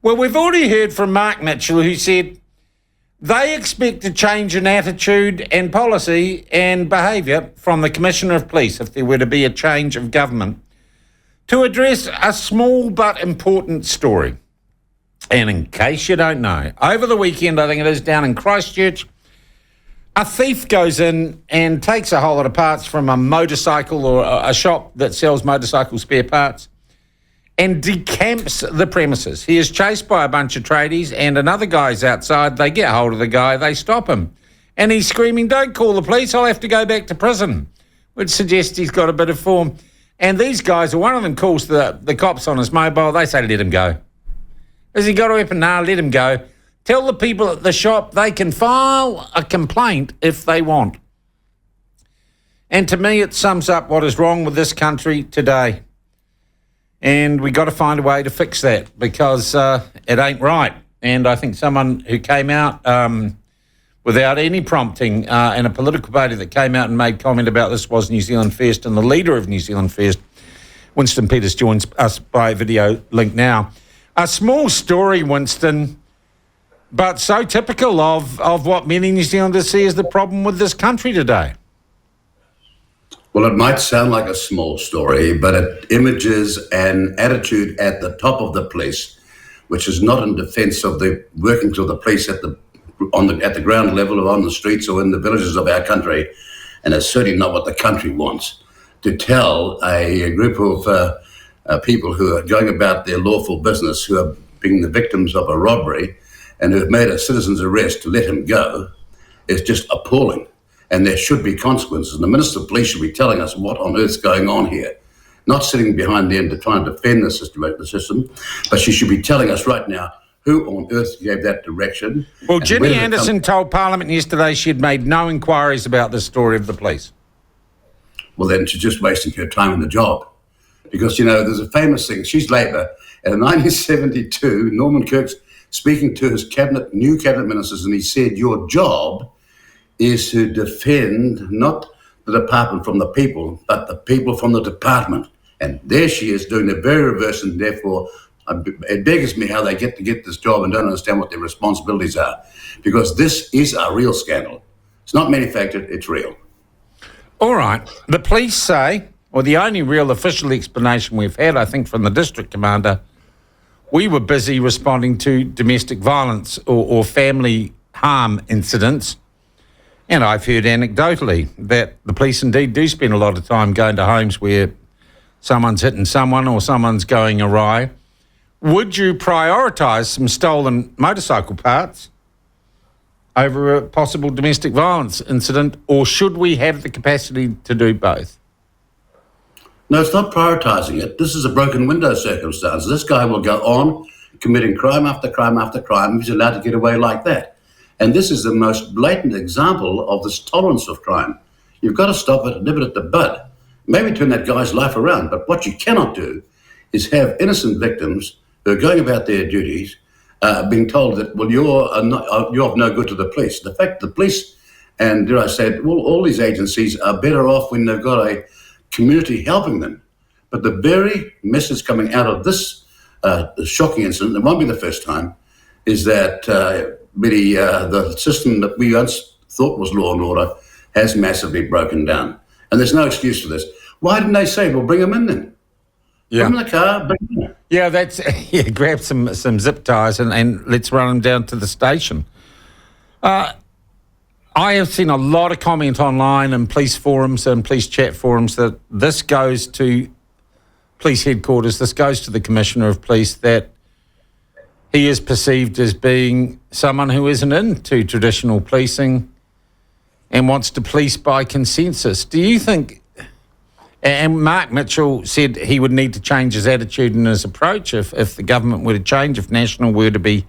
Well, we've already heard from Mark Mitchell, who said they expect a change in attitude and policy and behaviour from the Commissioner of Police, if there were to be a change of government, to address a small but important story. And in case you don't know, over the weekend, I think it is, down in Christchurch, a thief goes in and takes a whole lot of parts from a motorcycle or a shop that sells motorcycle spare parts and decamps the premises. He is chased by a bunch of tradies and another guy's outside. They get hold of the guy, they stop him. And he's screaming, "Don't call the police, I'll have to go back to prison," which suggests he's got a bit of form. And these guys, one of them calls the cops on his mobile. They say, "Let him go." Has he got a weapon? No, let him go. Tell the people at the shop they can file a complaint if they want. And to me, it sums up what is wrong with this country today. And we got to find a way to fix that because it ain't right. And I think someone who came out without any prompting in a political party that came out and made comment about this was New Zealand First, and the leader of New Zealand First, Winston Peters, joins us by video link now. A small story, Winston, but so typical of what many New Zealanders see as the problem with this country today. Well, it might sound like a small story, but it images an attitude at the top of the police, which is not in defence of the workings of the police at the ground level or on the streets or in the villages of our country, and it's certainly not what the country wants. To tell a group of people who are going about their lawful business, who are being the victims of a robbery and who have made a citizen's arrest, to let him go is just appalling. And there should be consequences. And the Minister of Police should be telling us what on earth's going on here. Not sitting behind the end to try and defend the system, but she should be telling us right now who on earth gave that direction. Well, Ginny Anderson told Parliament yesterday she had made no inquiries about the story of the police. Well, then she's just wasting her time in the job. Because, there's a famous thing. She's Labour. And in 1972, Norman Kirk's speaking to his new cabinet ministers, and he said, "Your job is to defend not the department from the people, but the people from the department." And there she is doing the very reverse, and therefore it beggars me how they get this job and don't understand what their responsibilities are, because this is a real scandal. It's not manufactured, it's real. All right. The police say, or the only real official explanation we've had, I think, from the district commander, we were busy responding to domestic violence or family harm incidents. And I've heard anecdotally that the police indeed do spend a lot of time going to homes where someone's hitting someone or someone's going awry. Would you prioritise some stolen motorcycle parts over a possible domestic violence incident, or should we have the capacity to do both? No, it's not prioritising it. This is a broken window circumstance. This guy will go on committing crime after crime after crime. He's allowed to get away like that. And this is the most blatant example of this tolerance of crime. You've got to stop it and nip it at the bud. Maybe turn that guy's life around. But what you cannot do is have innocent victims who are going about their duties being told that, well, you're of no good to the police. The fact the police, and dare I say it, well, all these agencies are better off when they've got a community helping them. But the very message coming out of this shocking incident, it won't be the first time, is that the system that we once thought was law and order has massively broken down. And there's no excuse for this. Why didn't they say, well, bring them in then? Yeah. Put them in the car, bring them in. Yeah, grab some zip ties and let's run them down to the station. I have seen a lot of comment online and police forums and police chat forums that this goes to police headquarters, this goes to the Commissioner of Police, that he is perceived as being someone who isn't into traditional policing and wants to police by consensus. Do you think, and Mark Mitchell said he would need to change his attitude and his approach if the government were to change, if National were to be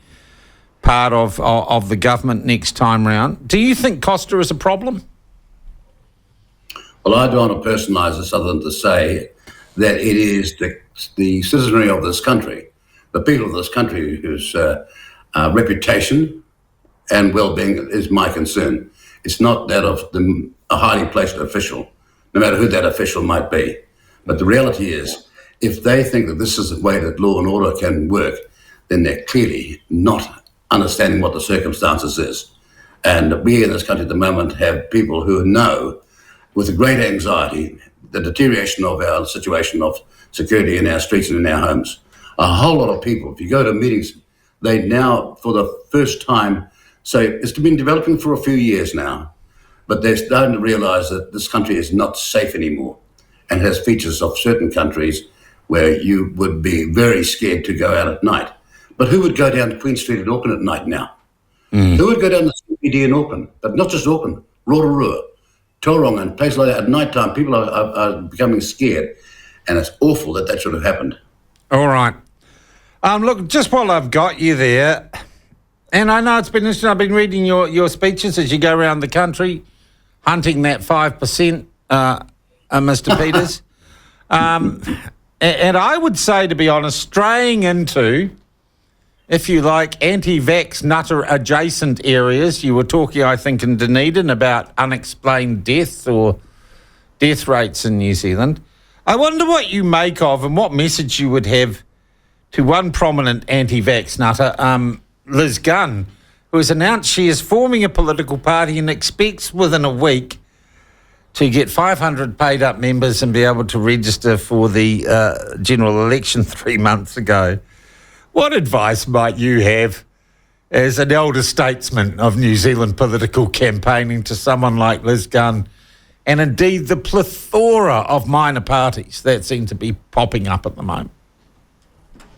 part of the government next time round. Do you think Costa is a problem? Well, I don't want to personalise this other than to say that it is the citizenry of this country, the people of this country whose reputation and well-being is my concern. It's not that of a highly placed official, no matter who that official might be. But the reality is, if they think that this is the way that law and order can work, then they're clearly not understanding what the circumstances is. And we in this country at the moment have people who know with great anxiety the deterioration of our situation of security in our streets and in our homes. A whole lot of people, if you go to meetings, they now, for the first time, say it's been developing for a few years now, but they're starting to realise that this country is not safe anymore and has features of certain countries where you would be very scared to go out at night. But who would go down to Queen Street in Auckland at night now? Who would go down to CBD in Auckland? But not just Auckland, Rotorua, Tauranga and places like that. At night time, people are becoming scared, and it's awful that should have happened. All right. Look, just while I've got you there, and I know it's been interesting, I've been reading your speeches as you go around the country, hunting that 5%, Mr. Peters. And I would say, to be honest, straying into, if you like, anti-vax nutter adjacent areas. You were talking, I think, in Dunedin about unexplained deaths or death rates in New Zealand. I wonder what you make of and what message you would have to one prominent anti-vax nutter, Liz Gunn, who has announced she is forming a political party and expects within a week to get 500 paid-up members and be able to register for the general election 3 months ago. What advice might you have as an elder statesman of New Zealand political campaigning to someone like Liz Gunn, and indeed the plethora of minor parties that seem to be popping up at the moment?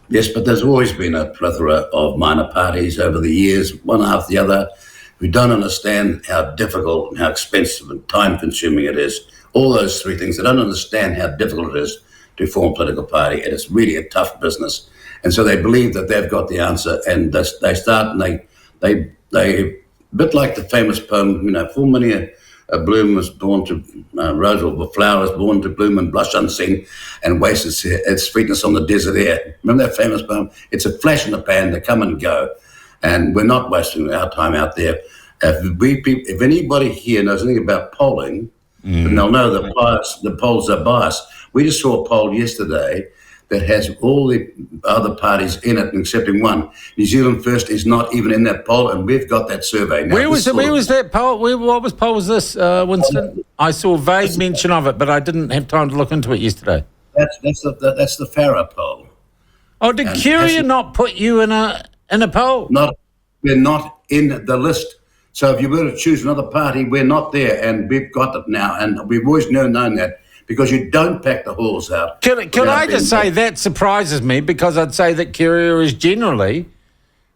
Yes, but there's always been a plethora of minor parties over the years, one after the other, who don't understand how difficult and how expensive and time-consuming it is. All those three things, they don't understand how difficult it is to form a political party, and it's really a tough business. And so they believe that they've got the answer, and they start and they a bit like the famous poem, full many a bloom was born to rose, or a flower was born to bloom and blush unseen and waste its sweetness on the desert air. Remember that famous poem? It's a flash in the pan, they come and go. And we're not wasting our time out there. If anybody here knows anything about polling, then they'll know that the polls are biased. We just saw a poll yesterday that has all the other parties in it, excepting one. New Zealand First is not even in that poll, and we've got that survey now. Where was that poll? What poll was this, Winston? I saw vague mention of it, but I didn't have time to look into it yesterday. That's the Farah poll. Oh, did Curia not put you in a poll? We're not in the list. So if you were to choose another party, we're not there, and we've got it now, and we've always known that. Because you don't pack the halls out. Can I just say that surprises me, because I'd say that Curia is generally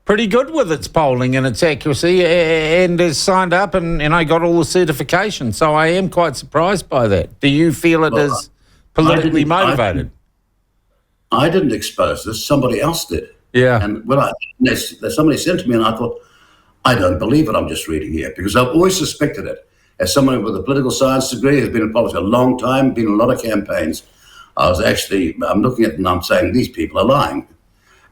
pretty good with its polling and its accuracy, and has signed up and I got all the certifications. So I am quite surprised by that. Do you feel it is politically motivated? I didn't expose this. Somebody else did. Yeah. And somebody sent to me, and I thought, I don't believe it I'm just reading here, because I've always suspected it. As someone with a political science degree, has been in politics a long time, been in a lot of campaigns, I'm looking at it and I'm saying, these people are lying.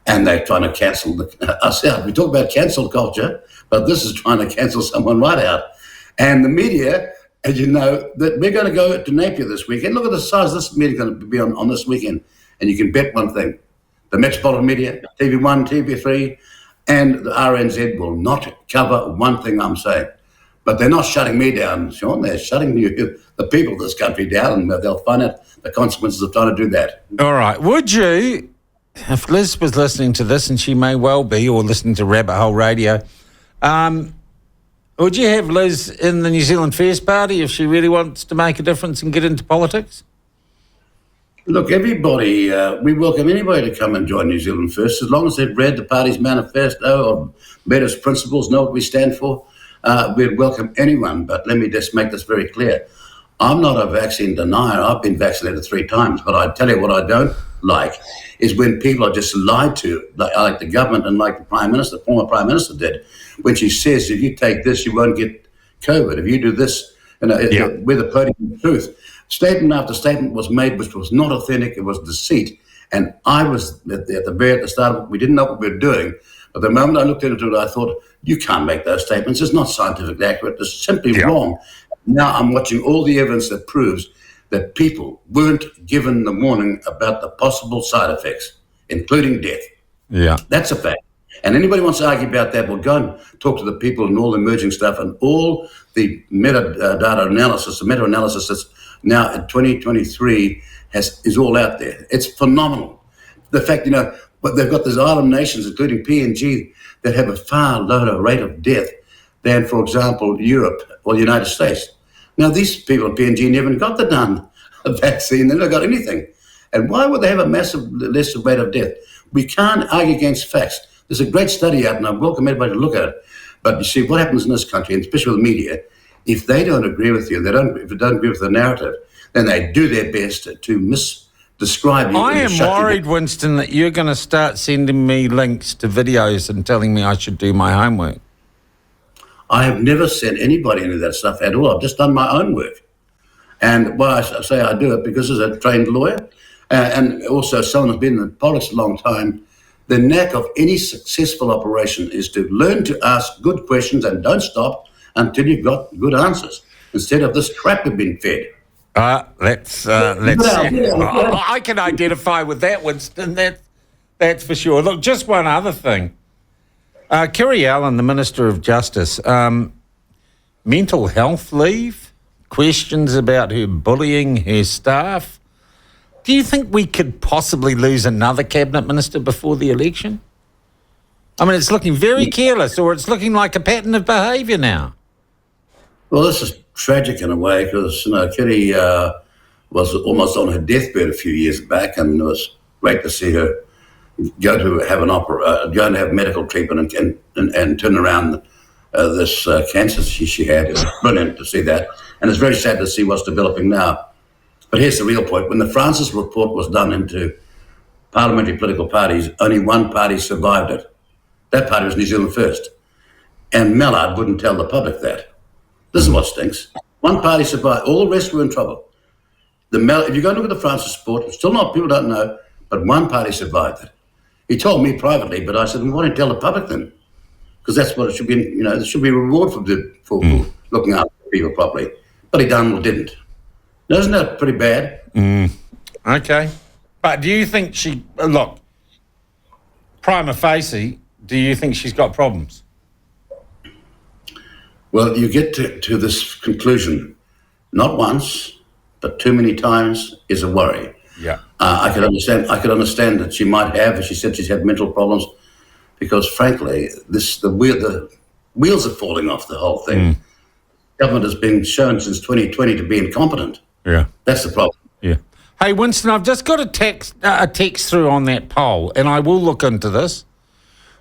And they're trying to cancel us out. We talk about cancel culture, but this is trying to cancel someone right out. And the media, as you know, that we're going to go to Napier this weekend. Look at the size of this meeting going to be on this weekend. And you can bet one thing. The metropolitan media, TV1, TV3, and the RNZ will not cover one thing I'm saying. But they're not shutting me down, Sean. They're shutting the people of this country down, and they'll find out the consequences of trying to do that. All right. Would you, if Liz was listening to this, and she may well be, or listening to Rabbit Hole Radio, would you have Liz in the New Zealand First Party if she really wants to make a difference and get into politics? Look, everybody, we welcome anybody to come and join New Zealand First, as long as they've read the party's manifesto or met its principles, know what we stand for. We'd welcome anyone, but let me just make this very clear. I'm not a vaccine denier. I've been vaccinated 3 times, but I tell you what I don't like is when people are just lied to, like the government and like the Prime Minister, the former Prime Minister did, when she says, if you take this, you won't get COVID. If you do this, we're the podium of truth. Statement after statement was made, which was not authentic. It was deceit. And I was at the start of it, we didn't know what we were doing. But the moment I looked into it, I thought, you can't make those statements. It's not scientifically accurate. It's simply wrong. Now I'm watching all the evidence that proves that people weren't given the warning about the possible side effects, including death. Yeah. That's a fact. And anybody wants to argue about that, well, go and talk to the people and all the emerging stuff and all the meta-data analysis, the meta-analysis that's now in 2023 is all out there. It's phenomenal. The fact, but they've got these island nations, including PNG, that have a far lower rate of death than, for example, Europe or the United States. Now, these people in PNG never got the darn vaccine. They never got anything. And why would they have a massive less rate of death? We can't argue against facts. There's a great study out, and I welcome everybody to look at it. But you see, what happens in this country, and especially with the media, if they don't agree with you, if they don't agree with the narrative, then they do their best to misdescribe you. I am worried, Winston, that you're going to start sending me links to videos and telling me I should do my homework. I have never sent anybody any of that stuff at all. I've just done my own work. And why I say I do it, because as a trained lawyer, and also someone who's been in politics a long time, the knack of any successful operation is to learn to ask good questions and don't stop until you've got good answers, instead of this crap we've been fed. Let's see. I can identify with that, Winston. That's for sure. Look, just one other thing. Kerry Allen, the Minister of Justice, mental health leave, questions about her bullying her staff. Do you think we could possibly lose another cabinet minister before the election? I mean, it's looking very careless, or it's looking like a pattern of behaviour now. Well, this is tragic in a way, because Kerry was almost on her deathbed a few years back, and it was great to see her go to have medical treatment and turn around this cancer she had. It was brilliant to see that, and it's very sad to see what's developing now. But here's the real point. When the Francis report was done into parliamentary political parties, only one party survived it. That party was New Zealand First. And Mallard wouldn't tell the public that. This is what stinks. One party survived. All the rest were in trouble. If you go and look at the Francis report, still not, people don't know, but one party survived it. He told me privately, but I said, well, why don't you tell the public then? Because that's what it should be, there should be a reward for looking after people properly. But he didn't. Isn't that pretty bad? Okay. But do you think look, prima facie, do you think she's got problems? Well, you get to this conclusion, not once, but too many times is a worry. Yeah. I could understand that she might have, as she said, she's had mental problems, because frankly, the wheels are falling off the whole thing. Government has been shown since 2020 to be incompetent. Yeah. That's the problem. Yeah. Hey, Winston, I've just got a text through on that poll, and I will look into this.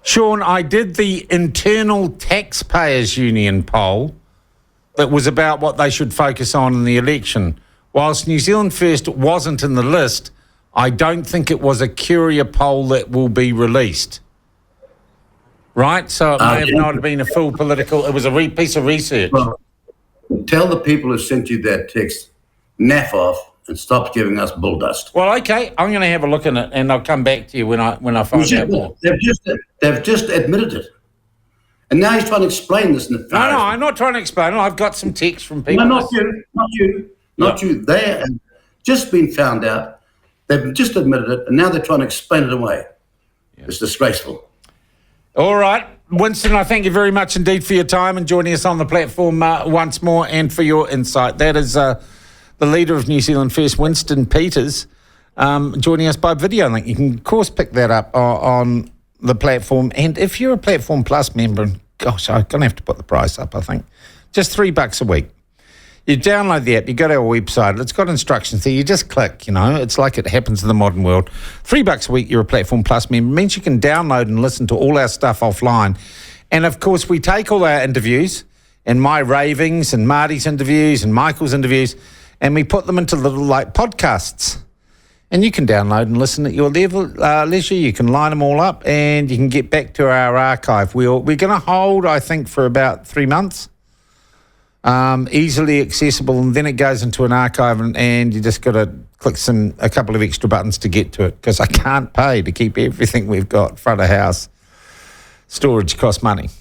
Sean, I did the Internal Taxpayers Union poll that was about what they should focus on in the election. Whilst New Zealand First wasn't in the list, I don't think it was a courier poll that will be released. Right? So it may have not been a full political... It was a piece of research. Well, tell the people who sent you that text, naff off and stop giving us bull dust. Well, okay, I'm going to have a look at it, and I'll come back to you when I find out more. They've just admitted it. And now he's trying to explain this. No, I'm not trying to explain it. I've got some texts from people. No, not you. They have just been found out. They've just admitted it, and now they're trying to explain it away. Yeah. It's disgraceful. All right. Winston, I thank you very much indeed for your time and joining us on the platform once more, and for your insight. That is the leader of New Zealand First, Winston Peters, joining us by video link. You can, of course, pick that up on the platform. And if you're a Platform Plus member, gosh, I'm going to have to put the price up, I think, just $3 a week. You download the app, you go to our website, it's got instructions there, you just click, it's like it happens in the modern world. $3 a week, you're a Platform Plus member. It means you can download and listen to all our stuff offline. And of course, we take all our interviews, and my ravings, and Marty's interviews, and Michael's interviews, and we put them into little podcasts. And you can download and listen at your leisure. You can line them all up, and you can get back to our archive. We're going to hold, I think, for about 3 months. Easily accessible, and then it goes into an archive, and you just got to click a couple of extra buttons to get to it, because I can't pay to keep everything we've got front of house. Storage costs money.